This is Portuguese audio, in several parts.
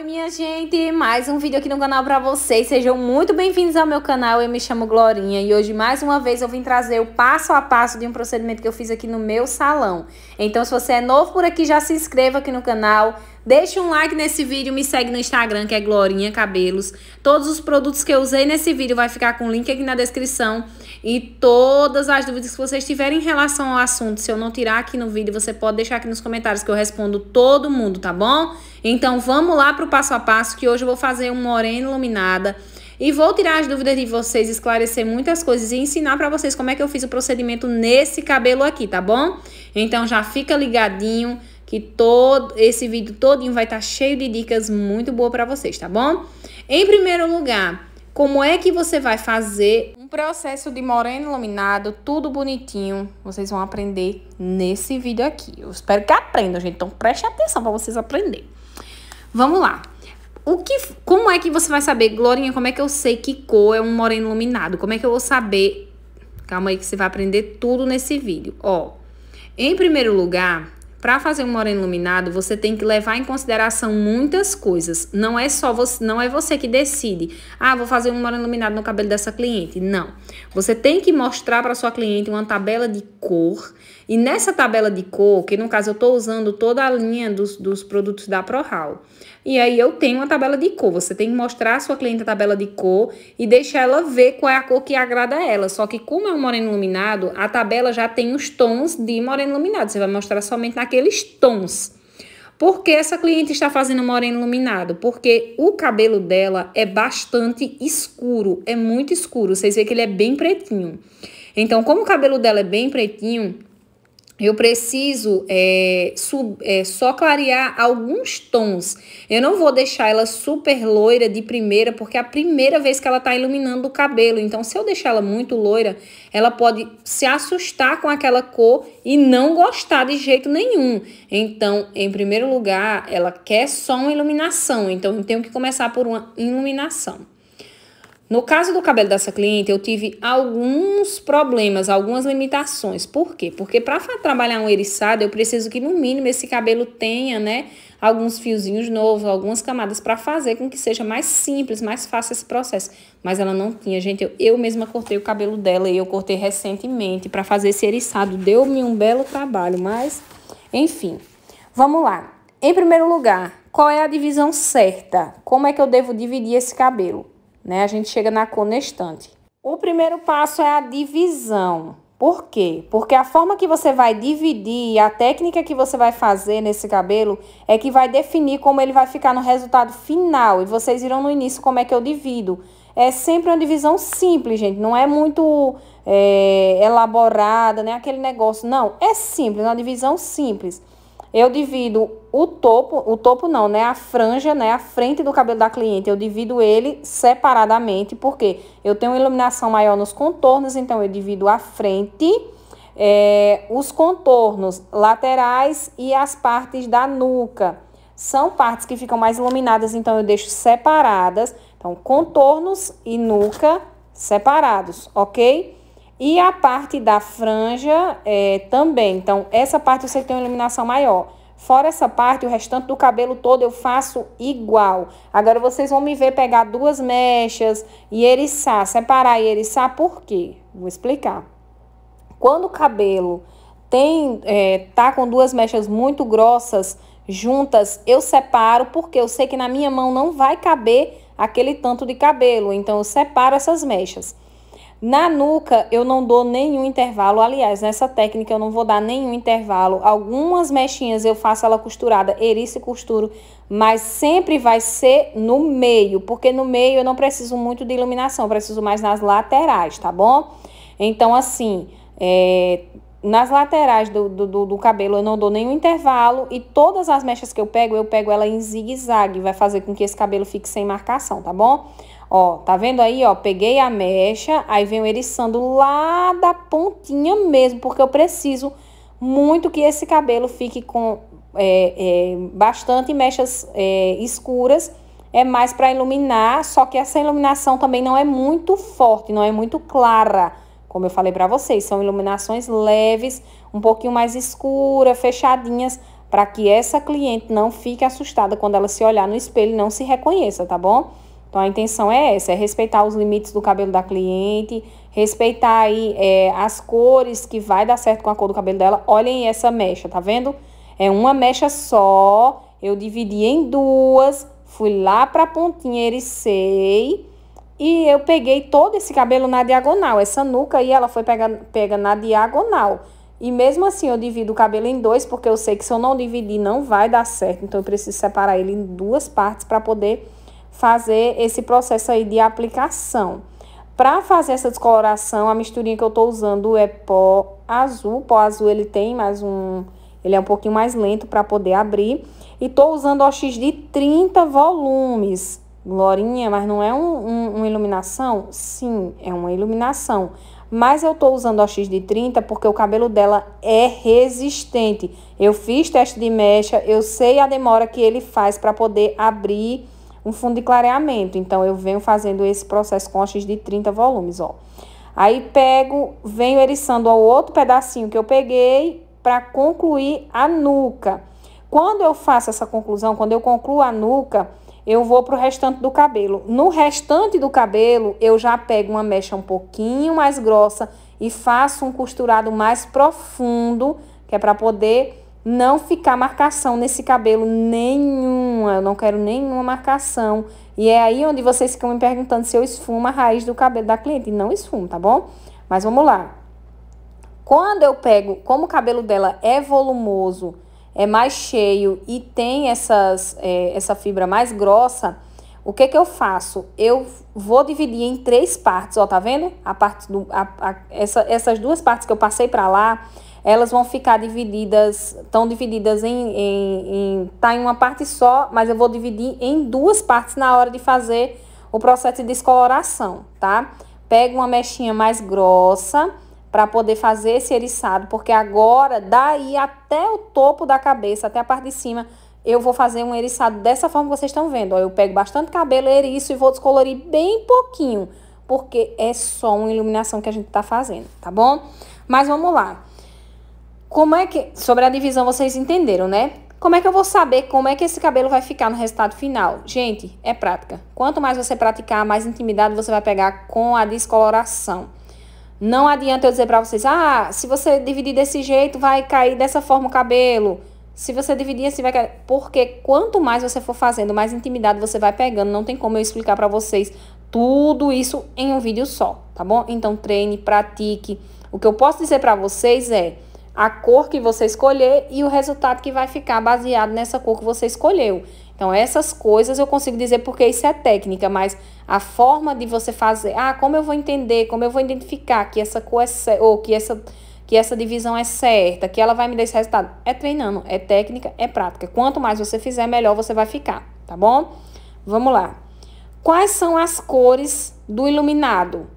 Oi, minha gente! Mais um vídeo aqui no canal pra vocês. Sejam muito bem-vindos ao meu canal. Eu me chamo Glorinha e hoje, mais uma vez, eu vim trazer o passo a passo de um procedimento que eu fiz aqui no meu salão. Então, se você é novo por aqui, já se inscreva aqui no canal. Deixe um like nesse vídeo, me segue no Instagram, que é Glorinha Cabelos. Todos os produtos que eu usei nesse vídeo vai ficar com o link aqui na descrição. E todas as dúvidas que vocês tiverem em relação ao assunto, se eu não tirar aqui no vídeo, você pode deixar aqui nos comentários que eu respondo todo mundo, tá bom? Então, vamos lá pro passo a passo, que hoje eu vou fazer uma morena iluminada. E vou tirar as dúvidas de vocês, esclarecer muitas coisas e ensinar pra vocês como é que eu fiz o procedimento nesse cabelo aqui, tá bom? Então, já fica ligadinho que todo esse vídeo todinho vai estar cheio de dicas muito boas pra vocês, tá bom? Em primeiro lugar, como é que você vai fazer um processo de moreno iluminado, tudo bonitinho, vocês vão aprender nesse vídeo aqui. Eu espero que aprendam, gente, então preste atenção para vocês aprenderem. Vamos lá. Como é que você vai saber, Glorinha, como é que eu sei que cor é um moreno iluminado? Como é que eu vou saber? Calma aí que você vai aprender tudo nesse vídeo. Ó, em primeiro lugar, para fazer um moreno iluminado, você tem que levar em consideração muitas coisas. Não é só você, não é você que decide. Ah, vou fazer um moreno iluminado no cabelo dessa cliente. Não. Você tem que mostrar para sua cliente uma tabela de cor. E nessa tabela de cor, que no caso eu estou usando toda a linha dos produtos da ProHaul. E aí eu tenho uma tabela de cor. Você tem que mostrar à sua cliente a tabela de cor e deixar ela ver qual é a cor que agrada a ela. Só que como é um moreno iluminado, a tabela já tem os tons de moreno iluminado. Você vai mostrar somente naqueles tons. Por que essa cliente está fazendo moreno iluminado? Porque o cabelo dela é bastante escuro, é muito escuro. Vocês veem que ele é bem pretinho. Então, como o cabelo dela é bem pretinho, eu preciso só clarear alguns tons. Eu não vou deixar ela super loira de primeira, porque é a primeira vez que ela tá iluminando o cabelo. Então, se eu deixar ela muito loira, ela pode se assustar com aquela cor e não gostar de jeito nenhum. Então, em primeiro lugar, ela quer só uma iluminação. Então, eu tenho que começar por uma iluminação. No caso do cabelo dessa cliente, eu tive alguns problemas, algumas limitações. Por quê? Porque para trabalhar um eriçado, eu preciso que no mínimo esse cabelo tenha, né, alguns fiozinhos novos, algumas camadas para fazer com que seja mais simples, mais fácil esse processo. Mas ela não tinha, gente. Eu mesma cortei o cabelo dela e eu cortei recentemente para fazer esse eriçado. Deu-me um belo trabalho, mas enfim. Vamos lá. Em primeiro lugar, qual é a divisão certa? Como é que eu devo dividir esse cabelo? Né? A gente chega na cor na estante. O primeiro passo é a divisão. Por quê? Porque a forma que você vai dividir, a técnica que você vai fazer nesse cabelo é que vai definir como ele vai ficar no resultado final. E vocês viram no início como é que eu divido. É sempre uma divisão simples, gente. Não é muito elaborada, né? Aquele negócio. Não, é simples, uma divisão simples. Eu divido o topo não, né? A franja, né? A frente do cabelo da cliente, eu divido ele separadamente, porque eu tenho uma iluminação maior nos contornos, então eu divido a frente, os contornos laterais e as partes da nuca. São partes que ficam mais iluminadas, então eu deixo separadas. Então, contornos e nuca separados, ok? E a parte da franja também. Então, essa parte você tem uma iluminação maior. Fora essa parte, o restante do cabelo todo eu faço igual. Agora, vocês vão me ver pegar duas mechas e eriçar, separar e eriçar. Por quê? Vou explicar. Quando o cabelo tá com duas mechas muito grossas juntas, eu separo, porque eu sei que na minha mão não vai caber aquele tanto de cabelo. Então, eu separo essas mechas. Na nuca, eu não dou nenhum intervalo. Aliás, nessa técnica eu não vou dar nenhum intervalo. Algumas mechinhas eu faço ela costurada, eriço e costuro, mas sempre vai ser no meio, porque no meio eu não preciso muito de iluminação, eu preciso mais nas laterais, tá bom? Então, assim, nas laterais do cabelo eu não dou nenhum intervalo e todas as mechas que eu pego ela em zigue-zague, vai fazer com que esse cabelo fique sem marcação, tá bom? Ó, tá vendo aí, ó? Peguei a mecha, aí venho eriçando lá da pontinha mesmo, porque eu preciso muito que esse cabelo fique com bastante mechas escuras. É mais para iluminar, só que essa iluminação também não é muito forte, não é muito clara. Como eu falei para vocês, são iluminações leves, um pouquinho mais escuras, fechadinhas, para que essa cliente não fique assustada quando ela se olhar no espelho e não se reconheça, tá bom? Então, a intenção é essa, é respeitar os limites do cabelo da cliente, respeitar aí as cores que vai dar certo com a cor do cabelo dela. Olhem essa mecha, tá vendo? É uma mecha só, eu dividi em duas, fui lá pra pontinha, ericei e eu peguei todo esse cabelo na diagonal. Essa nuca aí, ela foi pega na diagonal. E mesmo assim, eu divido o cabelo em dois, porque eu sei que se eu não dividir, não vai dar certo. Então, eu preciso separar ele em duas partes para poder fazer esse processo aí de aplicação. Para fazer essa descoloração, a misturinha que eu tô usando é pó azul. Pó azul, ele tem mais um... Ele é um pouquinho mais lento para poder abrir. E tô usando OX de 30 volumes. Glorinha, mas não é uma iluminação? Sim, é uma iluminação. Mas eu tô usando OX de 30 porque o cabelo dela é resistente. Eu fiz teste de mecha, eu sei a demora que ele faz para poder abrir um fundo de clareamento. Então, eu venho fazendo esse processo com OX de 30 volumes, ó. Aí, venho eriçando o outro pedacinho que eu peguei para concluir a nuca. Quando eu faço essa conclusão, quando eu concluo a nuca, eu vou pro restante do cabelo. No restante do cabelo, eu já pego uma mecha um pouquinho mais grossa e faço um costurado mais profundo, que é para poder não ficar marcação nesse cabelo nenhuma. Eu não quero nenhuma marcação. E é aí onde vocês ficam me perguntando se eu esfumo a raiz do cabelo da cliente. E não esfumo, tá bom? Mas vamos lá. Quando eu pego, como o cabelo dela é volumoso, é mais cheio e tem essa fibra mais grossa, o que eu faço? Eu vou dividir em três partes, ó, tá vendo? Essas duas partes que eu passei pra lá, elas vão ficar divididas, estão divididas tá em uma parte só, mas eu vou dividir em duas partes na hora de fazer o processo de descoloração, tá? Pego uma mechinha mais grossa para poder fazer esse eriçado, porque agora, daí até o topo da cabeça, até a parte de cima, eu vou fazer um eriçado dessa forma que vocês estão vendo. Ó, eu pego bastante cabelo, eriço e vou descolorir bem pouquinho, porque é só uma iluminação que a gente tá fazendo, tá bom? Mas vamos lá. Sobre a divisão vocês entenderam, né? Como é que eu vou saber como é que esse cabelo vai ficar no resultado final? Gente, é prática. Quanto mais você praticar, mais intimidade você vai pegar com a descoloração. Não adianta eu dizer pra vocês, se você dividir desse jeito, vai cair dessa forma o cabelo. Se você dividir assim, vai cair. Porque quanto mais você for fazendo, mais intimidade você vai pegando. Não tem como eu explicar pra vocês tudo isso em um vídeo só, tá bom? Então, treine, pratique. O que eu posso dizer pra vocês é a cor que você escolher e o resultado que vai ficar baseado nessa cor que você escolheu. Então, essas coisas eu consigo dizer porque isso é técnica, mas a forma de você fazer, como eu vou entender, como eu vou identificar que essa cor é certa, ou que essa divisão é certa, que ela vai me dar esse resultado, é treinando, é técnica, é prática. Quanto mais você fizer, melhor você vai ficar, tá bom? Vamos lá. Quais são as cores do iluminado?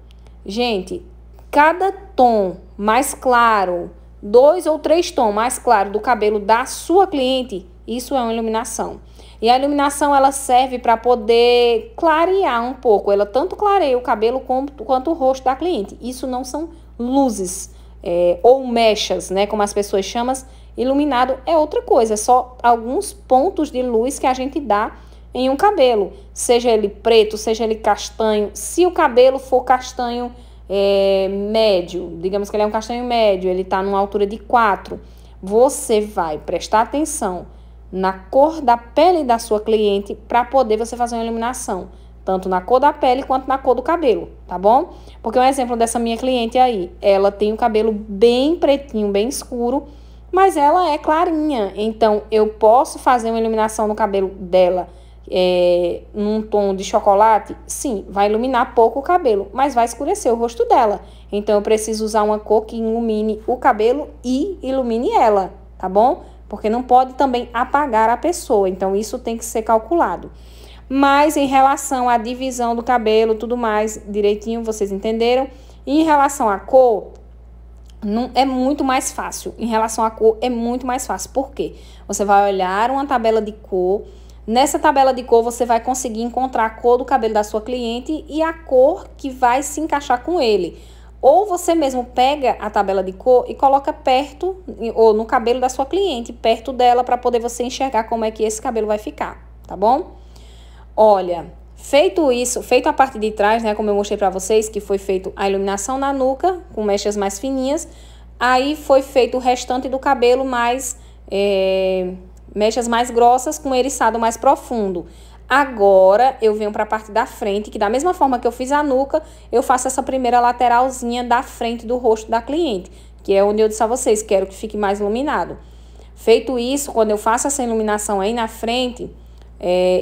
Gente, cada tom mais claro, 2 ou 3 tons mais claro do cabelo da sua cliente, isso é uma iluminação. E a iluminação, ela serve para poder clarear um pouco. Ela tanto clareia o cabelo quanto o rosto da cliente. Isso não são luzes ou mechas, né? Como as pessoas chamam. Iluminado é outra coisa. É só alguns pontos de luz que a gente dá em um cabelo. Seja ele preto, seja ele castanho. Se o cabelo for castanho médio, digamos que ele é um castanho médio, ele está numa altura de 4, você vai prestar atenção na cor da pele da sua cliente para poder você fazer uma iluminação, tanto na cor da pele quanto na cor do cabelo, tá bom? Porque um exemplo dessa minha cliente aí, ela tem o cabelo bem pretinho, bem escuro, mas ela é clarinha, então eu posso fazer uma iluminação no cabelo dela num tom de chocolate? Sim, vai iluminar pouco o cabelo, mas vai escurecer o rosto dela, então eu preciso usar uma cor que ilumine o cabelo e ilumine ela, tá bom? Porque não pode também apagar a pessoa. Então, isso tem que ser calculado. Mas, em relação à divisão do cabelo, tudo mais, direitinho, vocês entenderam? E em relação à cor, é muito mais fácil. Em relação à cor, é muito mais fácil. Por quê? Você vai olhar uma tabela de cor. Nessa tabela de cor, você vai conseguir encontrar a cor do cabelo da sua cliente e a cor que vai se encaixar com ele. Ou você mesmo pega a tabela de cor e coloca perto, ou no cabelo da sua cliente, perto dela, para poder você enxergar como é que esse cabelo vai ficar, tá bom? Olha, feito isso, feito a parte de trás, né, como eu mostrei pra vocês, que foi feito a iluminação na nuca, com mechas mais fininhas, aí foi feito o restante do cabelo mais, mechas mais grossas, com eriçado mais profundo. Agora, eu venho pra parte da frente, que da mesma forma que eu fiz a nuca, eu faço essa primeira lateralzinha da frente do rosto da cliente, que é onde eu disse a vocês, quero que fique mais iluminado. Feito isso, quando eu faço essa iluminação aí na frente,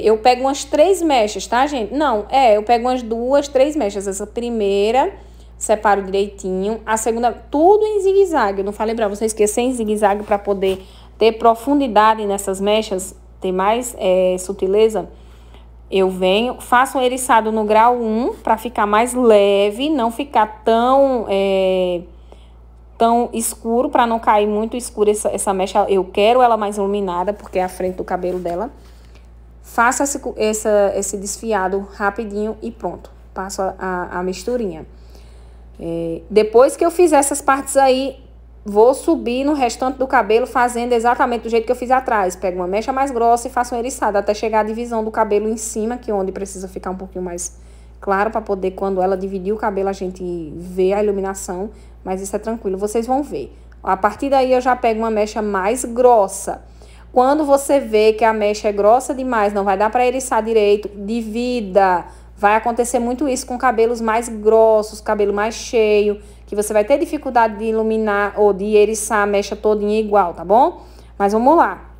eu pego umas 3 mechas, tá, gente? Não, eu pego umas 2, 3 mechas. Essa primeira, separo direitinho. A segunda, tudo em zigue-zague. Eu não falei pra vocês que é sem zigue-zague pra poder ter profundidade nessas mechas, ter mais sutileza. Eu venho, faço um eriçado no grau 1 pra ficar mais leve, não ficar tão escuro, pra não cair muito escuro essa mecha. Eu quero ela mais iluminada, porque é a frente do cabelo dela. Faço esse desfiado rapidinho e pronto. Passo a misturinha. Depois que eu fizer essas partes aí, vou subir no restante do cabelo fazendo exatamente do jeito que eu fiz atrás. Pego uma mecha mais grossa e faço um eriçado até chegar a divisão do cabelo em cima, que é onde precisa ficar um pouquinho mais claro, para poder, quando ela dividir o cabelo, a gente ver a iluminação. Mas isso é tranquilo, vocês vão ver. A partir daí eu já pego uma mecha mais grossa. Quando você vê que a mecha é grossa demais, não vai dar para eriçar direito, divida. Vai acontecer muito isso com cabelos mais grossos, cabelo mais cheio, que você vai ter dificuldade de iluminar ou de eriçar a mecha todinha igual, tá bom? Mas vamos lá.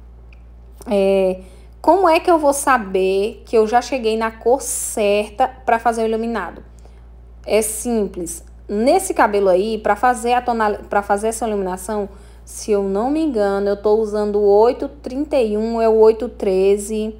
Como é que eu vou saber que eu já cheguei na cor certa para fazer o iluminado? É simples. Nesse cabelo aí, para fazer essa iluminação, se eu não me engano, eu tô usando o 831, é o 813.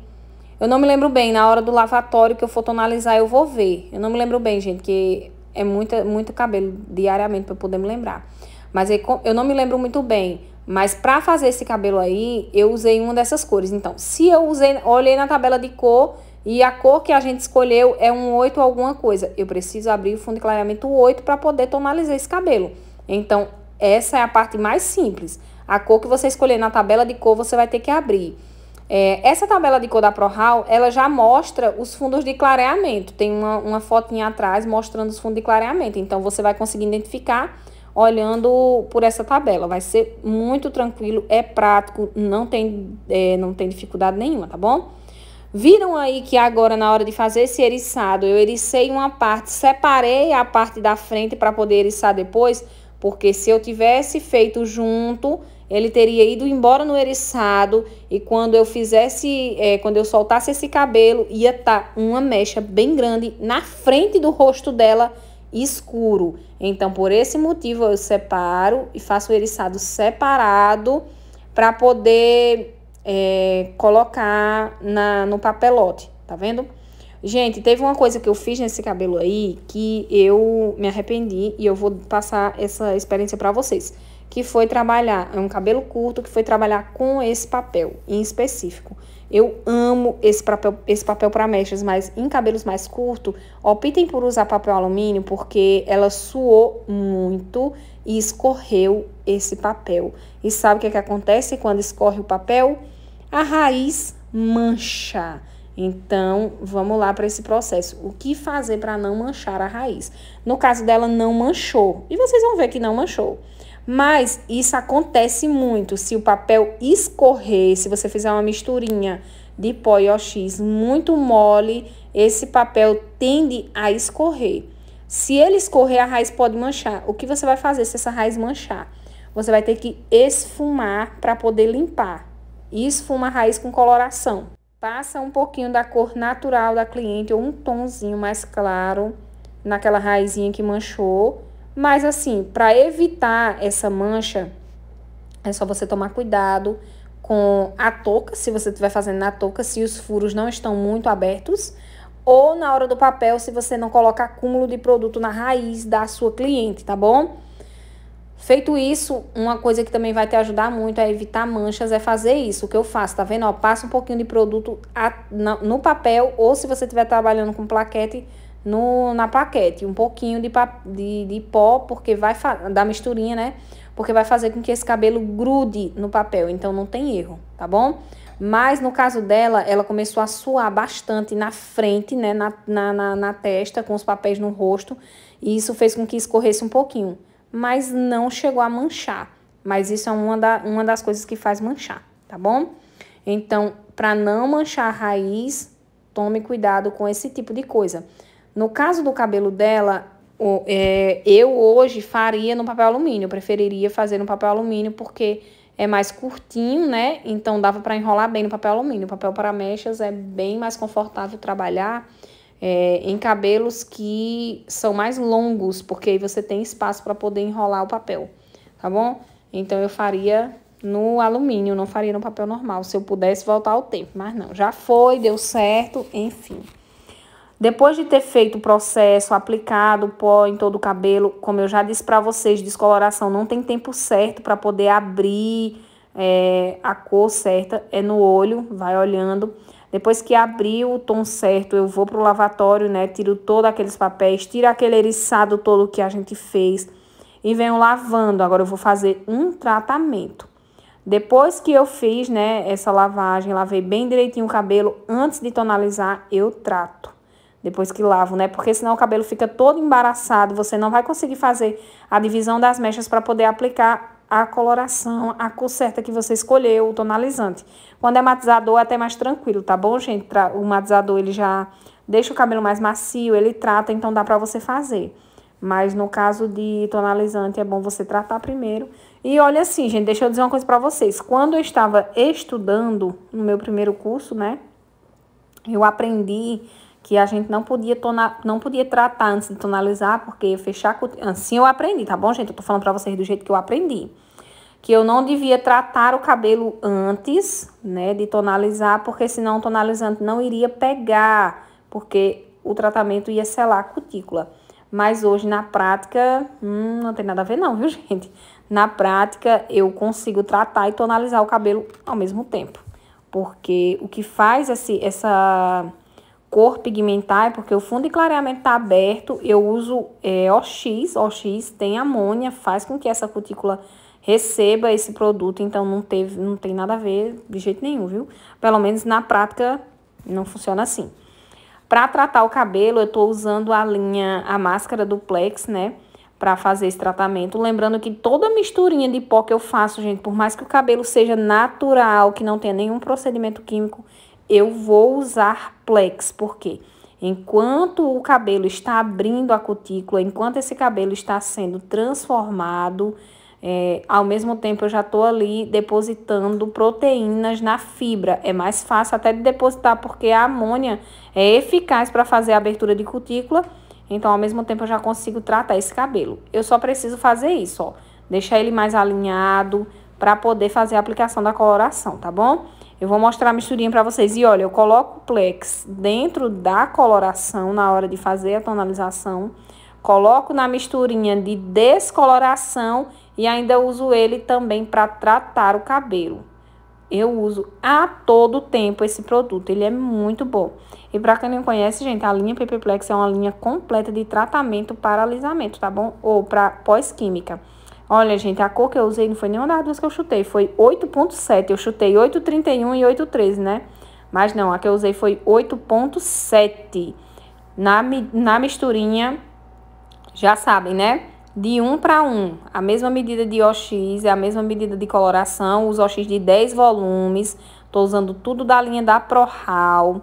Eu não me lembro bem, na hora do lavatório que eu for tonalizar, eu vou ver. Eu não me lembro bem, gente, que é muito cabelo diariamente para eu poder me lembrar. Mas eu não me lembro muito bem. Mas para fazer esse cabelo aí, eu usei uma dessas cores. Então, se eu olhei na tabela de cor e a cor que a gente escolheu é um 8 alguma coisa, eu preciso abrir o fundo de clareamento 8 para poder tonalizar esse cabelo. Então, essa é a parte mais simples. A cor que você escolher na tabela de cor, você vai ter que abrir. Essa tabela de cor da ProHaul, ela já mostra os fundos de clareamento. Tem uma fotinha atrás mostrando os fundos de clareamento. Então, você vai conseguir identificar olhando por essa tabela. Vai ser muito tranquilo, é prático, não tem dificuldade nenhuma, tá bom? Viram aí que agora, na hora de fazer esse eriçado, eu ericei uma parte, separei a parte da frente para poder eriçar depois, porque se eu tivesse feito junto, ele teria ido embora no eriçado e quando eu quando eu soltasse esse cabelo, ia estar uma mecha bem grande na frente do rosto dela, escuro. Então, por esse motivo, eu separo e faço o eriçado separado para poder colocar no papelote, tá vendo? Gente, teve uma coisa que eu fiz nesse cabelo aí que eu me arrependi e eu vou passar essa experiência para vocês. Que foi trabalhar, é um cabelo curto que foi trabalhar com esse papel em específico. Eu amo esse papel para mechas, mas em cabelos mais curtos, optem por usar papel alumínio porque ela suou muito e escorreu esse papel. E sabe o que acontece quando escorre o papel? A raiz mancha. Então, vamos lá para esse processo. O que fazer para não manchar a raiz? No caso dela, não manchou. E vocês vão ver que não manchou. Mas isso acontece muito. Se o papel escorrer, se você fizer uma misturinha de pó e OX muito mole, esse papel tende a escorrer. Se ele escorrer, a raiz pode manchar. O que você vai fazer se essa raiz manchar? Você vai ter que esfumar para poder limpar. E esfuma a raiz com coloração. Passa um pouquinho da cor natural da cliente ou um tonzinho mais claro naquela raizinha que manchou. Mas assim, para evitar essa mancha, é só você tomar cuidado com a touca, se você estiver fazendo na touca, se os furos não estão muito abertos. Ou na hora do papel, se você não coloca acúmulo de produto na raiz da sua cliente, tá bom? Feito isso, uma coisa que também vai te ajudar muito a evitar manchas é fazer isso, o que eu faço, tá vendo? Ó, passa um pouquinho de produto no papel, ou se você estiver trabalhando com plaquete, na paquete. Um pouquinho de pó, porque vai dar misturinha, né? Porque vai fazer com que esse cabelo grude no papel, então não tem erro, tá bom? Mas no caso dela, ela começou a suar bastante na frente, né? Na testa, com os papéis no rosto. E isso fez com que escorresse um pouquinho. Mas não chegou a manchar. Mas isso é uma das coisas que faz manchar, tá bom? Então, para não manchar a raiz, tome cuidado com esse tipo de coisa. No caso do cabelo dela, eu hoje faria no papel alumínio. Eu preferiria fazer no papel alumínio porque é mais curtinho, né? Então dava para enrolar bem no papel alumínio. O papel para mechas é bem mais confortável trabalhar em cabelos que são mais longos, porque aí você tem espaço para poder enrolar o papel, tá bom? Então eu faria no alumínio, não faria no papel normal, se eu pudesse voltar ao tempo. Mas não, já foi, deu certo, enfim. Depois de ter feito o processo, aplicado o pó em todo o cabelo, como eu já disse para vocês, descoloração não tem tempo certo para poder abrir a cor certa, é no olho, vai olhando. Depois que abriu o tom certo, eu vou pro lavatório, né? Tiro todos aqueles papéis, tiro aquele eriçado todo que a gente fez e venho lavando. Agora eu vou fazer um tratamento. Depois que eu fiz, né, essa lavagem, lavei bem direitinho o cabelo, antes de tonalizar, eu trato. Depois que lavo, né? Porque senão o cabelo fica todo embaraçado, você não vai conseguir fazer a divisão das mechas para poder aplicar a coloração, a cor certa que você escolheu, o tonalizante. Quando é matizador, é até mais tranquilo, tá bom, gente? O matizador, ele já deixa o cabelo mais macio, ele trata, então dá pra você fazer. Mas no caso de tonalizante, é bom você tratar primeiro. E olha assim, gente, deixa eu dizer uma coisa pra vocês. Quando eu estava estudando no meu primeiro curso, né? Eu aprendi que a gente não podia tratar antes de tonalizar, porque ia fechar a cutícula. Assim eu aprendi, tá bom, gente? Eu tô falando pra vocês do jeito que eu aprendi. Que eu não devia tratar o cabelo antes, né, de tonalizar, porque senão o tonalizante não iria pegar, porque o tratamento ia selar a cutícula. Mas hoje, na prática, não tem nada a ver não, viu, gente? Na prática, eu consigo tratar e tonalizar o cabelo ao mesmo tempo. Porque o que faz essa cor pigmentar é porque o fundo de clareamento tá aberto, eu uso OX tem amônia, faz com que essa cutícula receba esse produto, então não tem nada a ver de jeito nenhum, viu? Pelo menos na prática não funciona assim. Para tratar o cabelo, eu tô usando a máscara do Plex, né? Para fazer esse tratamento. Lembrando que toda misturinha de pó que eu faço, gente, por mais que o cabelo seja natural, que não tenha nenhum procedimento químico, eu vou usar Plex. Por quê? Enquanto o cabelo está abrindo a cutícula, enquanto esse cabelo está sendo transformado, ao mesmo tempo eu já estou ali depositando proteínas na fibra. É mais fácil até de depositar, porque a amônia é eficaz para fazer a abertura de cutícula. Então, ao mesmo tempo, eu já consigo tratar esse cabelo. Eu só preciso fazer isso, ó. Deixar ele mais alinhado para poder fazer a aplicação da coloração, tá bom? Eu vou mostrar a misturinha para vocês. E olha, eu coloco o Plex dentro da coloração na hora de fazer a tonalização. Coloco na misturinha de descoloração e ainda uso ele também para tratar o cabelo. Eu uso a todo tempo esse produto, ele é muito bom. E para quem não conhece, gente, a linha PP Plex é uma linha completa de tratamento para alisamento, tá bom? Ou para pós-química. Olha, gente, a cor que eu usei não foi nenhuma das duas que eu chutei, foi 8.7. Eu chutei 8.31 e 8.13, né? Mas não, a que eu usei foi 8.7. Na misturinha, já sabem, né? De 1 para 1, a mesma medida de OX, é a mesma medida de coloração, uso OX de 10 volumes, tô usando tudo da linha da ProHaul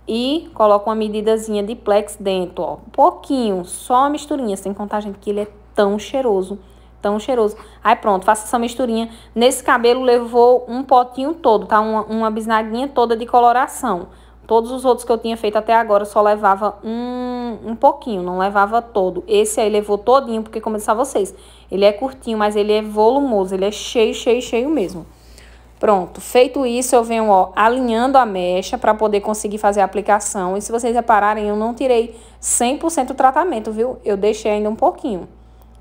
e coloco uma medidazinha de Plex dentro, ó, um pouquinho, só uma misturinha, sem contar, gente, que ele é tão cheiroso, tão cheiroso. Aí pronto, faço essa misturinha, nesse cabelo levou um potinho todo, tá, uma bisnaguinha toda de coloração. Todos os outros que eu tinha feito até agora só levava um pouquinho, não levava todo. Esse aí levou todinho, porque como eu disse a vocês, ele é curtinho, mas ele é volumoso, ele é cheio, cheio, cheio mesmo. Pronto, feito isso, eu venho, ó, alinhando a mecha para poder conseguir fazer a aplicação. E se vocês repararem, eu não tirei 100% do tratamento, viu? Eu deixei ainda um pouquinho.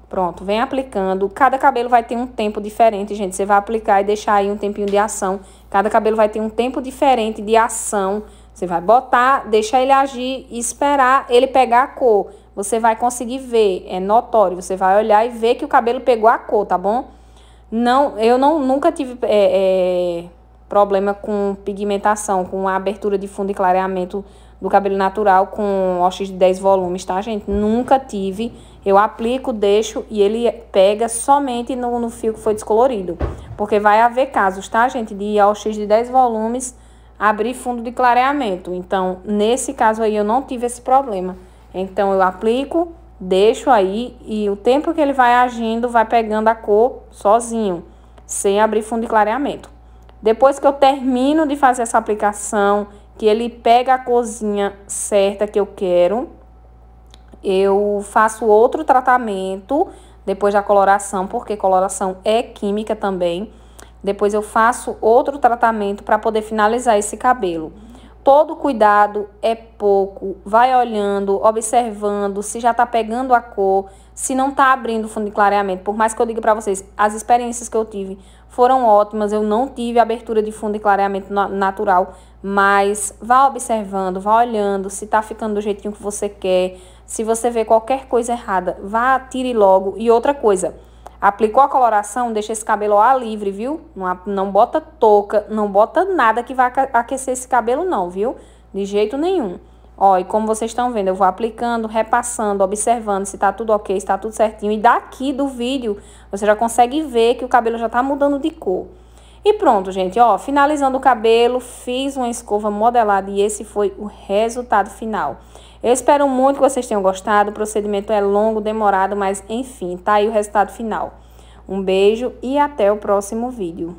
Pronto, vem aplicando. Cada cabelo vai ter um tempo diferente, gente. Você vai aplicar e deixar aí um tempinho de ação. Cada cabelo vai ter um tempo diferente de ação Você vai botar, deixar ele agir e esperar ele pegar a cor. Você vai conseguir ver, é notório. Você vai olhar e ver que o cabelo pegou a cor, tá bom? Eu nunca tive problema com pigmentação, com a abertura de fundo e clareamento do cabelo natural com OX de 10 volumes, tá, gente? Nunca tive. Eu aplico, deixo e ele pega somente no fio que foi descolorido. Porque vai haver casos, tá, gente? De OX de 10 volumes abrir fundo de clareamento. Então, nesse caso aí, eu não tive esse problema. Então, eu aplico, deixo aí e o tempo que ele vai agindo, vai pegando a cor sozinho, sem abrir fundo de clareamento. Depois que eu termino de fazer essa aplicação, que ele pega a corzinha certa que eu quero, eu faço outro tratamento depois da coloração, porque coloração é química também. Depois eu faço outro tratamento para poder finalizar esse cabelo. Todo cuidado é pouco, vai olhando, observando se já tá pegando a cor, se não tá abrindo o fundo de clareamento. Por mais que eu diga para vocês, as experiências que eu tive foram ótimas, eu não tive abertura de fundo de clareamento natural, mas vá observando, vá olhando se tá ficando do jeitinho que você quer. Se você vê qualquer coisa errada, vá, tire logo. E outra coisa, aplicou a coloração, deixa esse cabelo ao ar livre, viu? Não bota touca, não bota nada que vai aquecer esse cabelo não, viu? De jeito nenhum. Ó, e como vocês estão vendo, eu vou aplicando, repassando, observando se tá tudo ok, se tá tudo certinho. E daqui do vídeo, você já consegue ver que o cabelo já tá mudando de cor. E pronto, gente, ó, finalizando o cabelo, fiz uma escova modelada e esse foi o resultado final. Eu espero muito que vocês tenham gostado, o procedimento é longo, demorado, mas enfim, tá aí o resultado final. Um beijo e até o próximo vídeo.